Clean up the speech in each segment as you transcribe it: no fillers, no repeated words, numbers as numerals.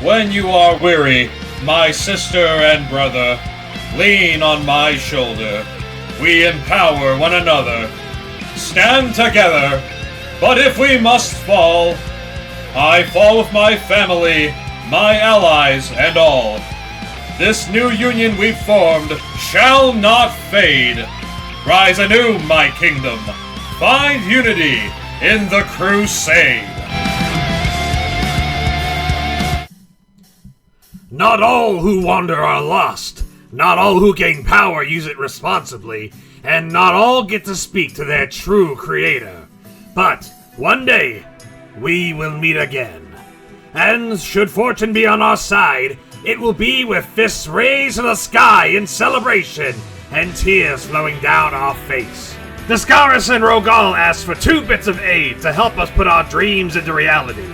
When you are weary, my sister and brother, lean on my shoulder. We empower one another. Stand together, but if we must fall, I fall with my family, my allies, and all. This new union we've formed shall not fade. Rise anew, my kingdom. Find unity in the crusade. Not all who wander are lost. Not all who gain power use it responsibly. And not all get to speak to their true creator. But one day, we will meet again. And should fortune be on our side, it will be with fists raised to the sky in celebration and tears flowing down our face. Discaris and Rogal asked for 2 bits of aid to help us put our dreams into reality.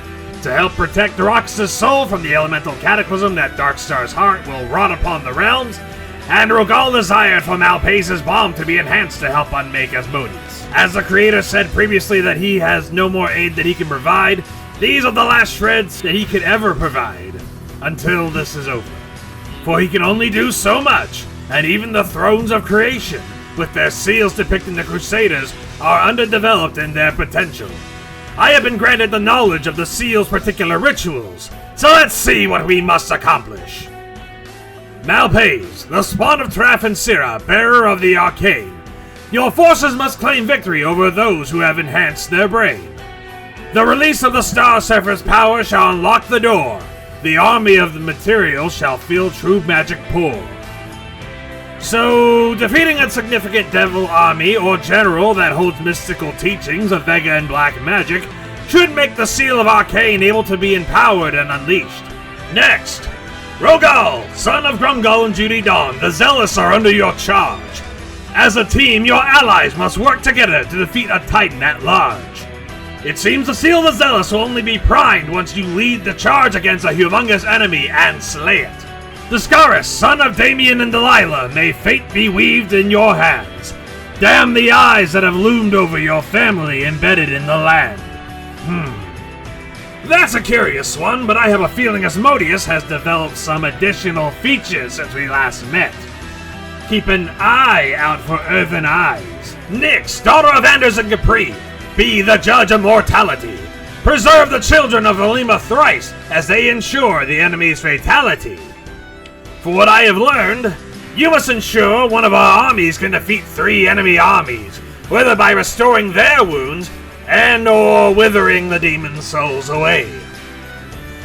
To help protect Roxas' soul from the elemental cataclysm that Darkstar's heart will rot upon the realms, and Rogal desired for Malpace's bomb to be enhanced to help unmake Asmodeus. As the creator said previously that he has no more aid that he can provide, these are the last shreds that he could ever provide. Until this is over. For he can only do so much, and even the thrones of creation, with their seals depicting the Crusaders, are underdeveloped in their potential. I have been granted the knowledge of the seal's particular rituals, so let's see what we must accomplish. Malpace, the spawn of Traff and Syrah, bearer of the Arcane. Your forces must claim victory over those who have enhanced their brain. The release of the Star Surfer's power shall unlock the door. The army of the material shall feel true magic pull. So, defeating a significant devil army or general that holds mystical teachings of Vega and black magic should make the Seal of Arcane able to be empowered and unleashed. Next, Rogal, son of Grumgull and Judy Dawn, the Zealous are under your charge. As a team, your allies must work together to defeat a Titan at large. It seems the Seal of the Zealous will only be primed once you lead the charge against a humongous enemy and slay it. Discaris, son of Damien and Delilah, may fate be weaved in your hands. Damn the eyes that have loomed over your family embedded in the land. That's a curious one, but I have a feeling Asmodeus has developed some additional features since we last met. Keep an eye out for Earthen Eyes. Nyx, daughter of Anders and Capri, be the judge of mortality. Preserve the children of Alima thrice as they ensure the enemy's fatality. For what I have learned, you must ensure one of our armies can defeat 3 enemy armies, whether by restoring their wounds and or withering the demon souls away.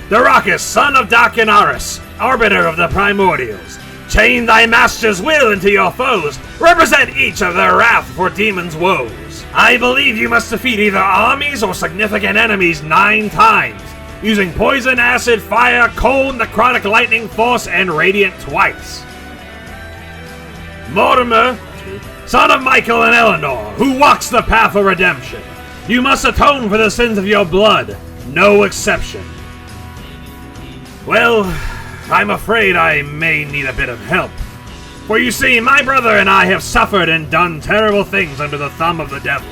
Darachus, son of Darkanaris, arbiter of the primordials, chain thy master's will into your foes, represent each of their wrath for demons' woes. I believe you must defeat either armies or significant enemies 9 times, using poison, acid, fire, cold, necrotic lightning, force, and radiant twice. Mortimer, son of Michael and Eleanor, who walks the path of redemption. You must atone for the sins of your blood, no exception. Well, I'm afraid I may need a bit of help. For you see, my brother and I have suffered and done terrible things under the thumb of the devil.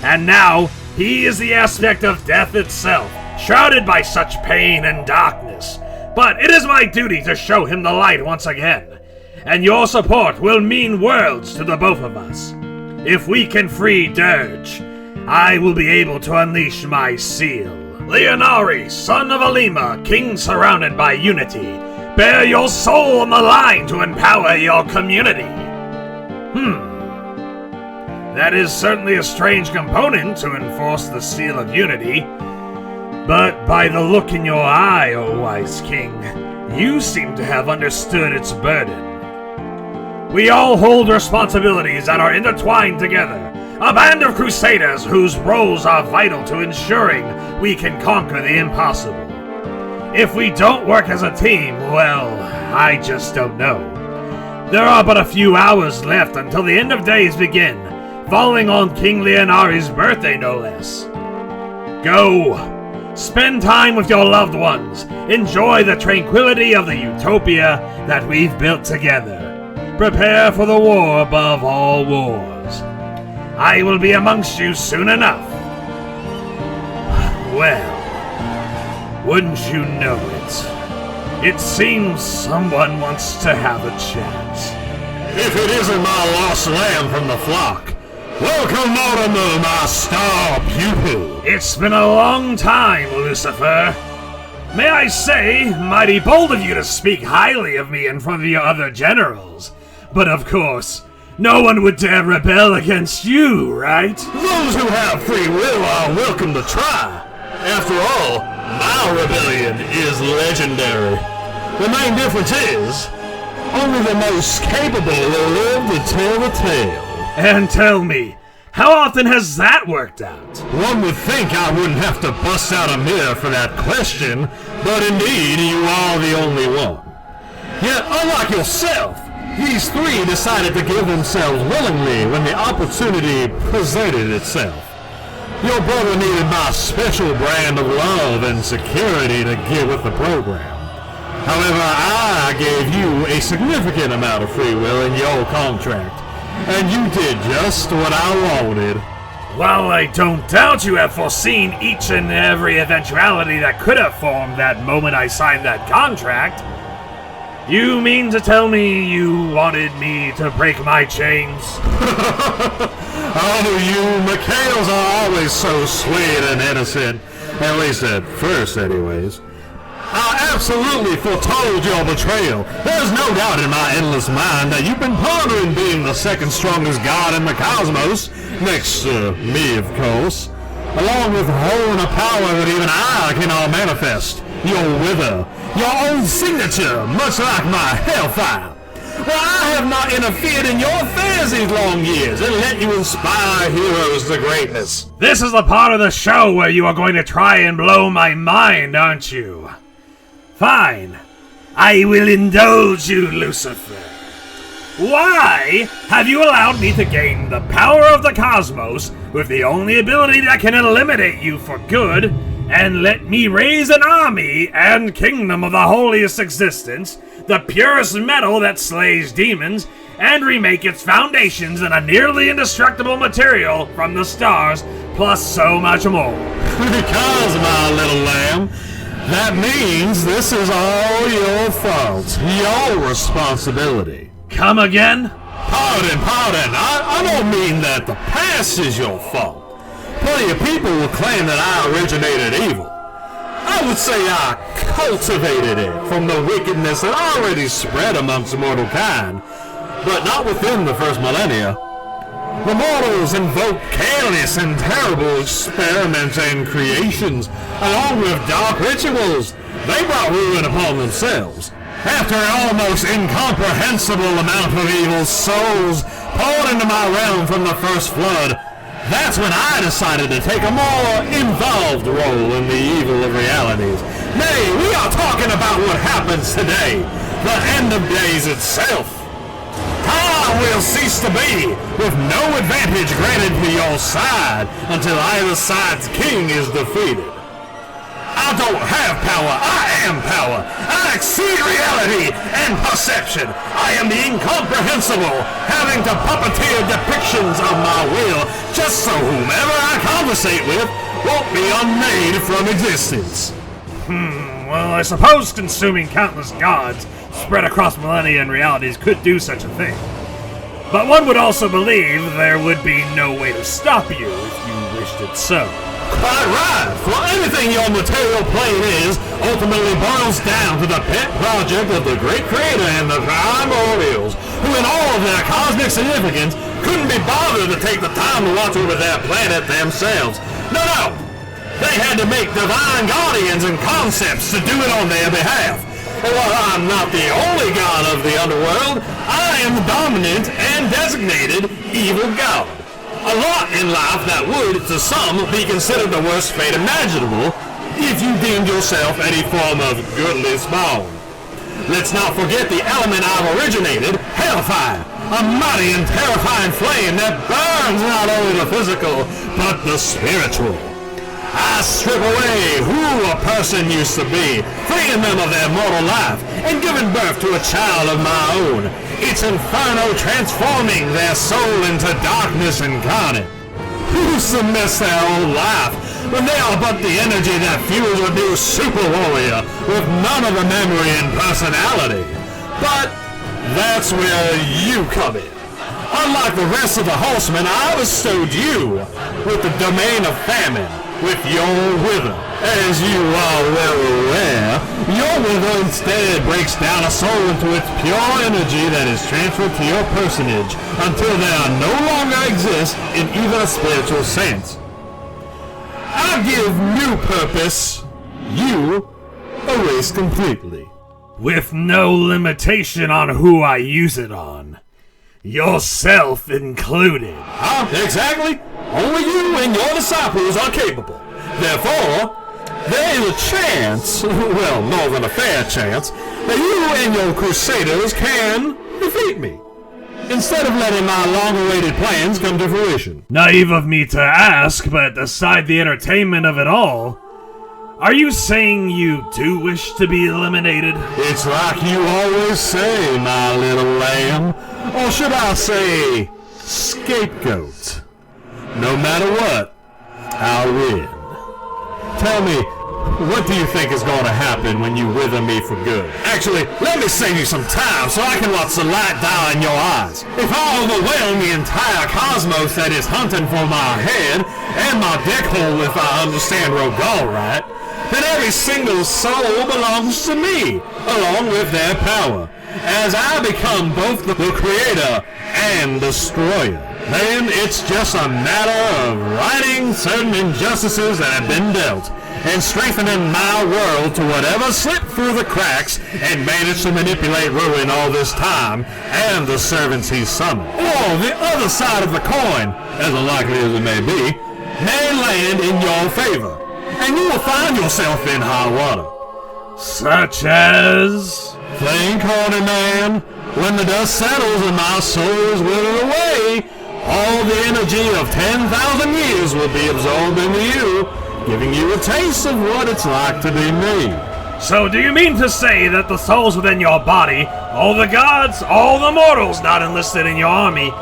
And now, he is the aspect of death itself, shrouded by such pain and darkness. But it is my duty to show him the light once again. And your support will mean worlds to the both of us. If we can free Dirge, I will be able to unleash my seal. Leonari, son of Alima, king surrounded by unity, bear your soul on the line to empower your community. That is certainly a strange component to enforce the seal of unity. But by the look in your eye, O wise king, you seem to have understood its burden. We all hold responsibilities that are intertwined together. A band of crusaders whose roles are vital to ensuring we can conquer the impossible. If we don't work as a team, well, I just don't know. There are but a few hours left until the end of days begin, falling on King Leonari's birthday no less. Go! Spend time with your loved ones. Enjoy the tranquility of the utopia that we've built together. Prepare for the war above all wars. I will be amongst you soon enough. Well, wouldn't you know it? It seems someone wants to have a chance. If it isn't my lost lamb from the flock, welcome Mortimer, my star pupil. It's been a long time, Lucifer. May I say, mighty bold of you to speak highly of me in front of your other generals. But of course, no one would dare rebel against you, right? Those who have free will are welcome to try. After all, my rebellion is legendary. The main difference is, only the most capable will live to tell the tale. And tell me, how often has that worked out? One would think I wouldn't have to bust out a mirror for that question, but indeed you are the only one. Yet, unlike yourself, these three decided to give themselves willingly when the opportunity presented itself. Your brother needed my special brand of love and security to get with the program. However, I gave you a significant amount of free will in your contract, and you did just what I wanted. While I don't doubt you have foreseen each and every eventuality that could have formed that moment I signed that contract, you mean to tell me you wanted me to break my chains? Oh, you McHales are always so sweet and innocent, at least at first anyways. I absolutely foretold your betrayal. There's no doubt in my endless mind that you've been pondering being the second strongest god in the cosmos, next to me, of course, along with holding a power that even I cannot manifest. Your wither, your own signature, much like my hellfire. Well, I have not interfered in your affairs these long years and let you inspire heroes to greatness. This is the part of the show where you are going to try and blow my mind, aren't you? Fine. I will indulge you, Lucifer. Why have you allowed me to gain the power of the cosmos with the only ability that can eliminate you for good, and let me raise an army and kingdom of the holiest existence, the purest metal that slays demons, and remake its foundations in a nearly indestructible material from the stars, plus so much more? Because, my little lamb, that means this is all your fault, your responsibility. Come again? Pardon. I don't mean that the past is your fault. Plenty of people will claim that I originated evil. I would say I cultivated it from the wickedness that already spread amongst mortal kind, but not within the first millennia. The mortals invoked careless and terrible experiments and creations, along with dark rituals. They brought ruin upon themselves. After an almost incomprehensible amount of evil souls poured into my realm from the first flood, that's when I decided to take a more involved role in the evil of realities. Nay, we are talking about what happens today, the end of days itself. Time will cease to be, with no advantage granted to your side until either side's king is defeated. I don't have power, I am power. I exceed reality and perception. I am the incomprehensible, having to puppeteer depictions of my will just so whomever I conversate with won't be unmade from existence. Well, I suppose consuming countless gods spread across millennia and realities could do such a thing. But one would also believe there would be no way to stop you if you wished it so. Quite right, for anything your material plane is ultimately boils down to the pet project of the great creator and the primordials, who in all of their cosmic significance couldn't be bothered to take the time to watch over their planet themselves. No, they had to make divine guardians and concepts to do it on their behalf. And while I'm not the only god of the underworld, I am the dominant and designated evil god. A lot in life that would, to some, be considered the worst fate imaginable if you deemed yourself any form of goodly spawn. Let's not forget the element I've originated, hellfire, a mighty and terrifying flame that burns not only the physical, but the spiritual. I strip away who a person used to be, freeing them of their mortal life, and giving birth to a child of my own. It's inferno transforming their soul into darkness incarnate. Who submits their own life when they are but the energy that fuels a new super warrior with none of the memory and personality. But that's where you come in. Unlike the rest of the horsemen, I bestowed you with the domain of famine, with your wither. As you are well aware, your wither instead breaks down a soul into its pure energy that is transferred to your personage until they no longer exist in even a spiritual sense. I give new purpose, you erase completely. With no limitation on who I use it on. Yourself included. Exactly. Only you and your disciples are capable. Therefore, there is a chance, well, more than a fair chance, that you and your crusaders can defeat me, instead of letting my long-awaited plans come to fruition. Naive of me to ask, but aside the entertainment of it all, are you saying you do wish to be eliminated? It's like you always say, my little lamb. Or should I say, scapegoat. No matter what, I'll win. Tell me, what do you think is going to happen when you wither me for good? Actually, let me save you some time so I can watch the light die in your eyes. If I overwhelm the entire cosmos that is hunting for my head, and my dick hole if I understand Rogal right, then every single soul belongs to me, along with their power. As I become both the creator and destroyer, then it's just a matter of righting certain injustices that have been dealt, and strengthening my world to whatever slipped through the cracks and managed to manipulate Ruin all this time, and the servants he summoned. Or the other side of the coin, as unlikely as it may be, may land in your favor, and you will find yourself in high water. Such as... Think, horny man, when the dust settles and my soul is withered away, all the energy of 10,000 years will be absorbed into you, giving you a taste of what it's like to be me. So do you mean to say that the souls within your body, all the gods, all the mortals not enlisted in your army,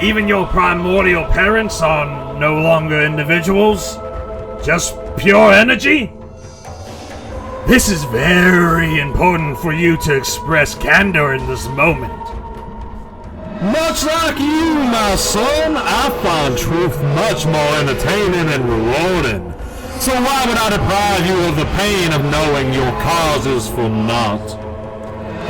even your primordial parents are no longer individuals? Just pure energy? This is very important for you to express candor in this moment. Much like you, my son, I find truth much more entertaining and rewarding. So why would I deprive you of the pain of knowing your causes for naught?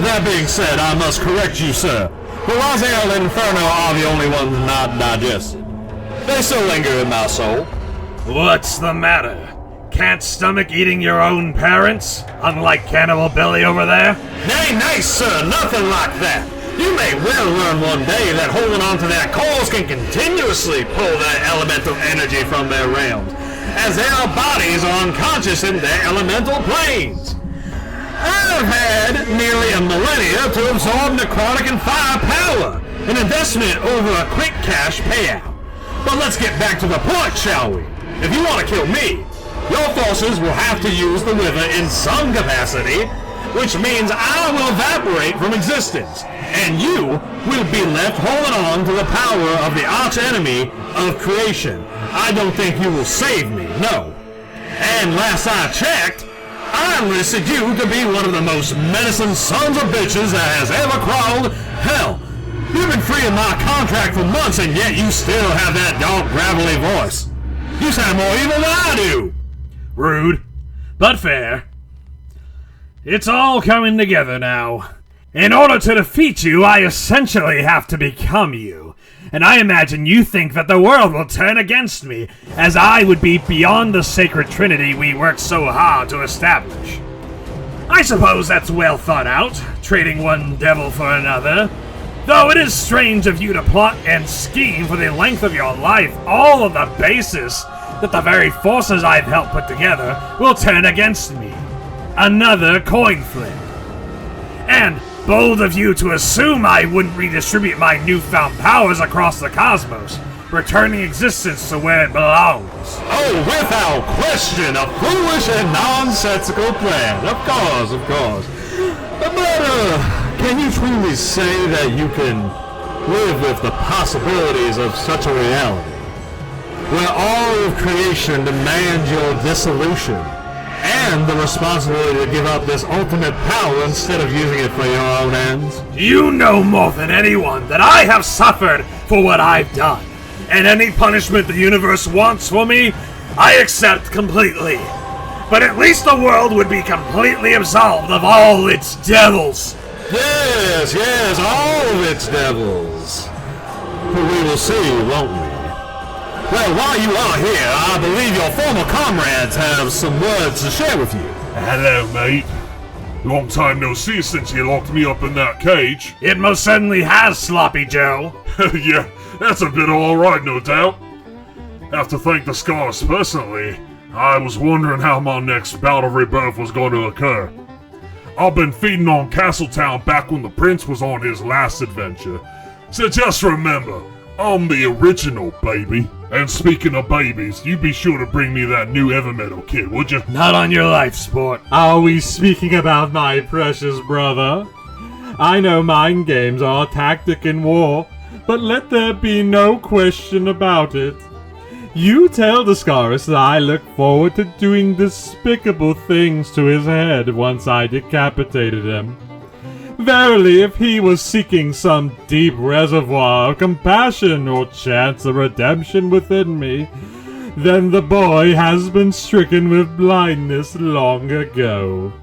That being said, I must correct you, sir. The Raziel and Inferno are the only ones not digested. They still linger in my soul. What's the matter? Can't stomach eating your own parents? Unlike Cannibal Billy over there? Nay, sir, nothing like that. You may well learn one day that holding on to their cause can continuously pull their elemental energy from their realms, as their bodies are unconscious in their elemental planes. I've had nearly a millennia to absorb necrotic and fire power, an investment over a quick cash payout. But let's get back to the point, shall we? If you want to kill me, your forces will have to use the Wither in some capacity, which means I will evaporate from existence, and you will be left holding on to the power of the arch-enemy of creation. I don't think you will save me, no. And last I checked, I enlisted you to be one of the most menacing sons of bitches that has ever crawled. Hell, you've been free of my contract for months, and yet you still have that dark, gravelly voice. You sound more evil than I do. Rude, but fair. It's all coming together now. In order to defeat you, I essentially have to become you. And I imagine you think that the world will turn against me, as I would be beyond the sacred trinity we worked so hard to establish. I suppose that's well thought out, trading one devil for another. Though it is strange of you to plot and scheme for the length of your life, all on the basis that the very forces I've helped put together will turn against me. Another coin flip. And bold of you to assume I wouldn't redistribute my newfound powers across the cosmos, returning existence to where it belongs. Oh, without question, a foolish and nonsensical plan. Of course. But, can you truly say that you can live with the possibilities of such a reality? where all of creation demands your dissolution, and the responsibility to give up this ultimate power instead of using it for your own ends? You know more than anyone that I have suffered for what I've done, and any punishment the universe wants for me, I accept completely. But at least the world would be completely absolved of all its devils. Yes, all of its devils. But we will see, won't we? Well, while you are here, I believe your former comrades have some words to share with you. Hello, mate. Long time no see since you locked me up in that cage. It most certainly has, Sloppy Joe. Yeah, that's a bit alright, no doubt. Have to thank the Scars personally. I was wondering how my next bout of rebirth was going to occur. I've been feeding on Castletown back when the Prince was on his last adventure. So just remember, I'm the original, baby. And speaking of babies, you be sure to bring me that new Evermetal kit, would you? Not on your life, sport. Are we speaking about my precious brother? I know mind games are tactic in war, but let there be no question about it. You tell Discaris that I look forward to doing despicable things to his head once I decapitated him. Verily, if he was seeking some deep reservoir of compassion or chance of redemption within me, then the boy has been stricken with blindness long ago.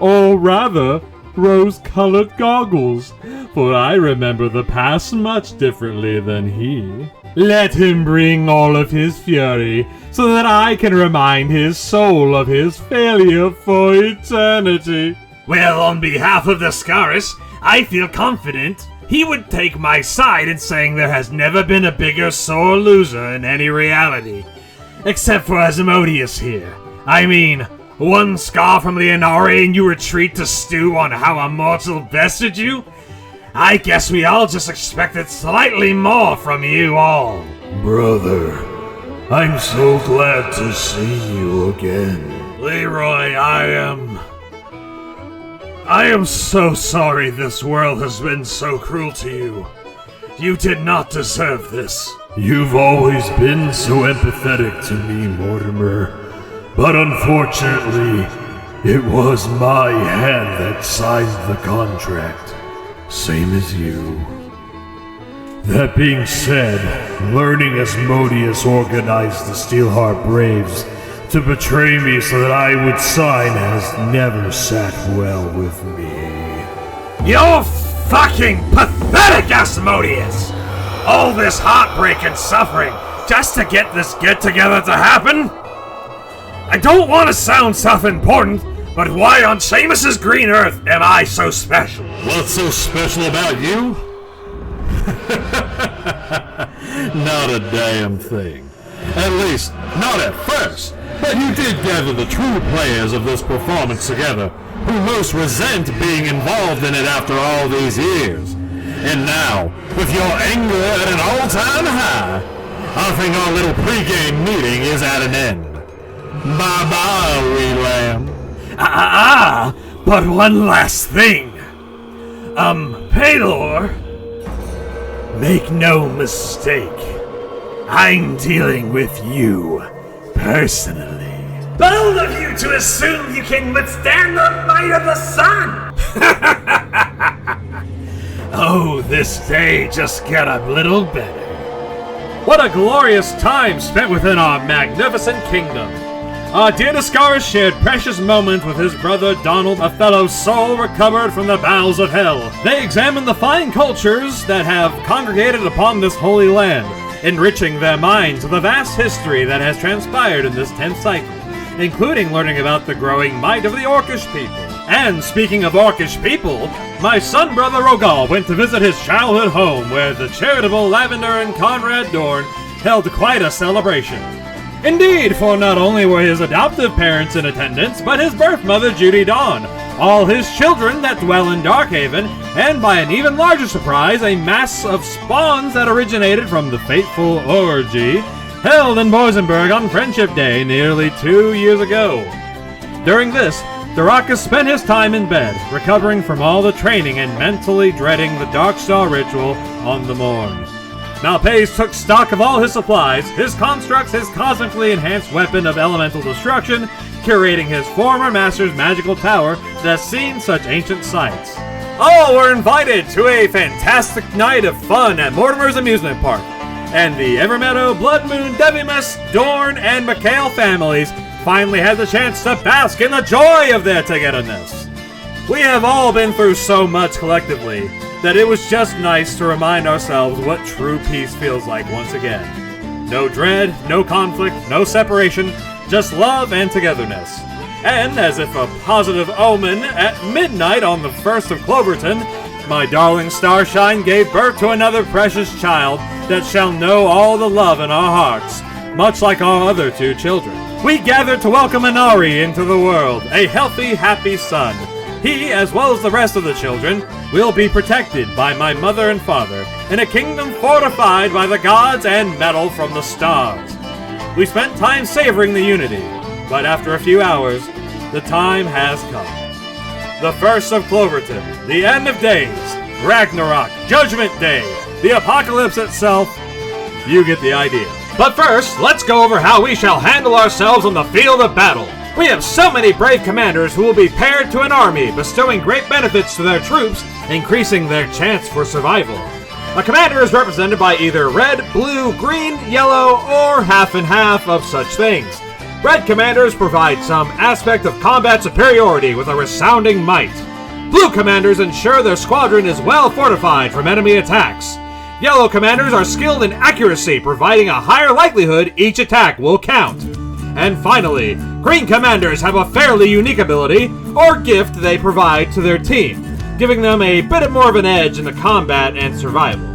Or rather, rose-colored goggles, for I remember the past much differently than he. Let him bring all of his fury, so that I can remind his soul of his failure for eternity. Well, on behalf of the Scaris, I feel confident he would take my side in saying there has never been a bigger sore loser in any reality. Except for Asmodeus here. I mean, one scar from Leonari and you retreat to stew on how a mortal bested you? I guess we all just expected slightly more from you all. Brother, I'm so glad to see you again. Leroy, I am so sorry this world has been so cruel to you. You did not deserve this. You've always been so empathetic to me, Mortimer. But unfortunately, it was my hand that signed the contract. Same as you. That being said, learning Asmodeus organized the Steelheart Braves to betray me so that I would sign has never sat well with me. You're fucking pathetic, Asmodeus! All this heartbreak and suffering just to get this get-together to happen? I don't want to sound self-important, but why on Seamus's green earth am I so special? What's so special about you? Not a damn thing. At least, not at first. But you did gather the true players of this performance together, who most resent being involved in it after all these years. And now, with your anger at an all-time high, I think our little pre-game meeting is at an end. Bye-bye, wee lamb. But one last thing. Paylor, make no mistake. I'm dealing with you, personally. Bold of you to assume you can withstand the might of the sun! Oh, this day just got a little better. What a glorious time spent within our magnificent kingdom. Dear Discaris shared precious moments with his brother Donald, a fellow soul recovered from the bowels of hell. They examined the fine cultures that have congregated upon this holy land, enriching their minds with the vast history that has transpired in this 10th cycle, including learning about the growing might of the Orcish people. And speaking of Orcish people, my son brother Rogal went to visit his childhood home where the charitable Lavender and Conrad Dorn held quite a celebration. Indeed, for not only were his adoptive parents in attendance, but his birth mother Judy Dawn, all his children that dwell in Darkhaven, and by an even larger surprise, a mass of spawns that originated from the fateful orgy held in Boisenberg on Friendship Day nearly 2 years ago. During this, Darakas spent his time in bed, recovering from all the training and mentally dreading the Darkstar ritual on the morn. Malpais took stock of all his supplies, his constructs, his cosmically enhanced weapon of elemental destruction, curating his former master's magical tower that has seen such ancient sights. All were invited to a fantastic night of fun at Mortimer's amusement park, and the Evermeadow, Blood Moon, Devimus, Dorn, and McHale families finally had the chance to bask in the joy of their togetherness. We have all been through so much collectively that it was just nice to remind ourselves what true peace feels like once again. No dread, no conflict, no separation, just love and togetherness. And as if a positive omen, at midnight on the 1st of Cloverton, my darling Starshine gave birth to another precious child that shall know all the love in our hearts, much like our other 2 children. We gathered to welcome Inari into the world, a healthy, happy son. He, as well as the rest of the children, will be protected by my mother and father in a kingdom fortified by the gods and metal from the stars. We spent time savoring the unity, but after a few hours, the time has come. The 1st of Cloverton, the end of days, Ragnarok, Judgment Day, the apocalypse itself. You get the idea. But first, let's go over how we shall handle ourselves on the field of battle. We have so many brave commanders who will be paired to an army, bestowing great benefits to their troops, increasing their chance for survival. A commander is represented by either red, blue, green, yellow, or half and half of such things. Red commanders provide some aspect of combat superiority with a resounding might. Blue commanders ensure their squadron is well fortified from enemy attacks. Yellow commanders are skilled in accuracy, providing a higher likelihood each attack will count. And finally, green commanders have a fairly unique ability or gift they provide to their team, giving them a bit more of an edge in the combat and survival.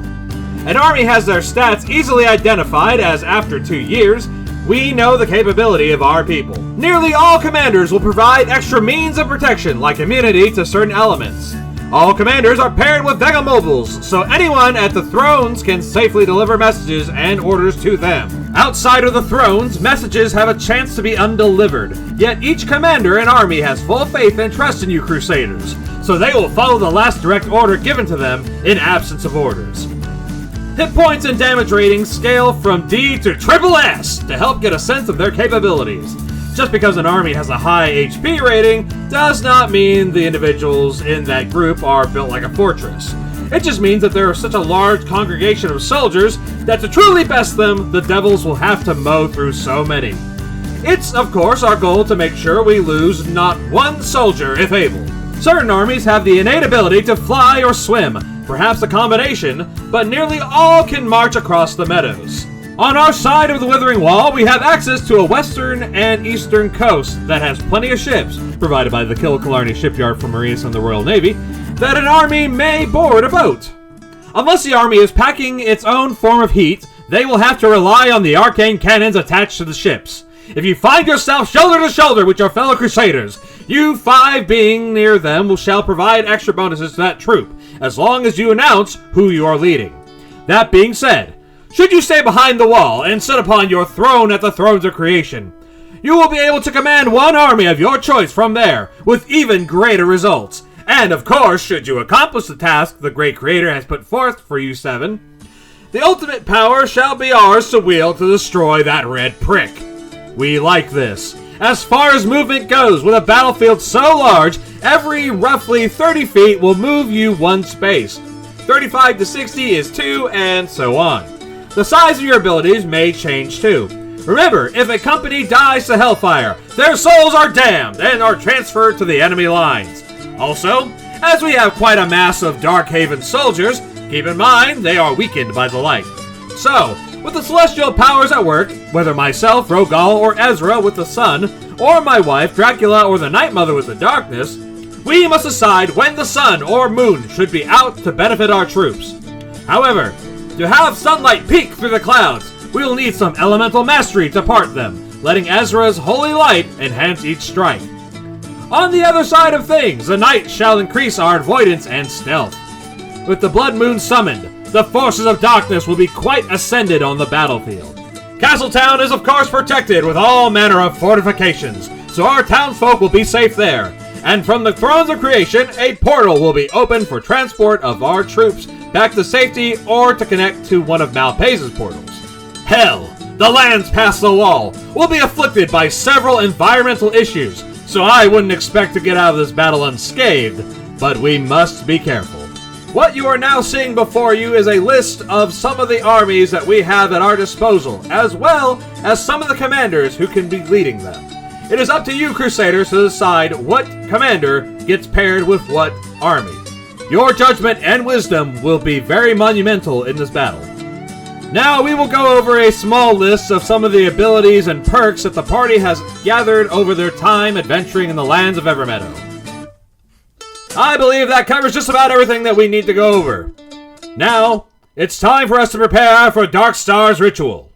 An army has their stats easily identified as after 2 years, we know the capability of our people. Nearly all commanders will provide extra means of protection like immunity to certain elements. All commanders are paired with Vega Mobiles, so anyone at the thrones can safely deliver messages and orders to them. Outside of the thrones, messages have a chance to be undelivered, yet each commander and army has full faith and trust in you Crusaders, so they will follow the last direct order given to them in absence of orders. Hit points and damage ratings scale from D to triple S to help get a sense of their capabilities. Just because an army has a high HP rating does not mean the individuals in that group are built like a fortress. It just means that there are such a large congregation of soldiers that to truly best them, the devils will have to mow through so many. It's, of course, our goal to make sure we lose not one soldier if able. Certain armies have the innate ability to fly or swim, perhaps a combination, but nearly all can march across the meadows. On our side of the Withering Wall, we have access to a western and eastern coast that has plenty of ships, provided by the Kilkallarney shipyard for Maurice and the Royal Navy, that an army may board a boat. Unless the army is packing its own form of heat, they will have to rely on the arcane cannons attached to the ships. If you find yourself shoulder to shoulder with your fellow Crusaders, you 5 being near them shall provide extra bonuses to that troop, as long as you announce who you are leading. That being said, should you stay behind the wall and sit upon your throne at the Thrones of Creation, you will be able to command one army of your choice from there, with even greater results. And of course, should you accomplish the task the Great Creator has put forth for you 7, the ultimate power shall be ours to wield to destroy that red prick. We like this. As far as movement goes, with a battlefield so large, every roughly 30 feet will move you 1 space. 35 to 60 is 2, and so on. The size of your abilities may change too. Remember, if a company dies to Hellfire, their souls are damned and are transferred to the enemy lines. Also, as we have quite a mass of Darkhaven soldiers, keep in mind they are weakened by the light. So, with the celestial powers at work, whether myself, Rogal, or Ezra with the sun, or my wife, Dracula, or the Night Mother with the darkness, we must decide when the sun or moon should be out to benefit our troops. However, to have sunlight peek through the clouds, we will need some elemental mastery to part them, letting Ezra's holy light enhance each strike. On the other side of things, the night shall increase our avoidance and stealth. With the blood moon summoned, the forces of darkness will be quite ascended on the battlefield. Castletown is of course protected with all manner of fortifications, so our townsfolk will be safe there. And from the Thrones of Creation, a portal will be open for transport of our troops back to safety or to connect to one of Malpace's portals. Hell, the lands past the wall will be afflicted by several environmental issues, so I wouldn't expect to get out of this battle unscathed, but we must be careful. What you are now seeing before you is a list of some of the armies that we have at our disposal, as well as some of the commanders who can be leading them. It is up to you, Crusaders, to decide what commander gets paired with what army. Your judgment and wisdom will be very monumental in this battle. Now we will go over a small list of some of the abilities and perks that the party has gathered over their time adventuring in the lands of Evermeadow. I believe that covers just about everything that we need to go over. Now, it's time for us to prepare for Darkstar's ritual.